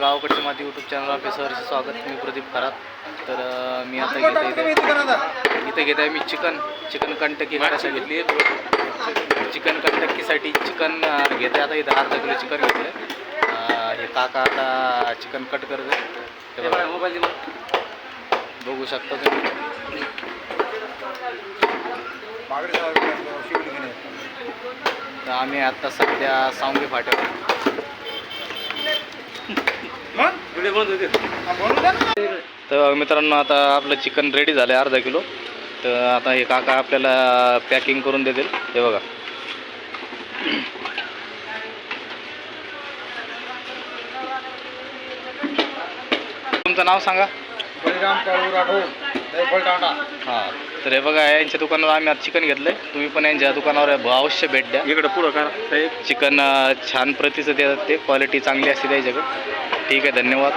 गावाकडची माती YouTube channel आपले सहर्ष स्वागत. मी प्रदीप खरात. तर मी आता इथे घेत आहे मी चिकन कंटकी करायला घेतली. चिकन कंटकीसाठी चिकन घेते. आता इथं अर्धा किलो चिकन घेतलं. हे काका आता चिकन कट करत आहे. मोबाईल बघू शकता तुम्ही. तर आम्ही आता सध्या सांगे फाट्यावर. तर मित्रांनो आता आपलं चिकन रेडी झालं आहे अर्धा किलो. तर आता हे काका आपल्याला पॅकिंग करून देतील. हे बघा, तुमचं नाव सांगा. हां, तर हे बघा यांच्या दुकानावर आम्ही आज चिकन घेतलं आहे. तुम्ही पण यांच्या दुकानावर अवश्य भेट द्या. इकडं पुढं का साहेब चिकन छान प्रतीचं देतात ते. क्वालिटी चांगली असते त्याच्याकडे. ठीक आहे, धन्यवाद.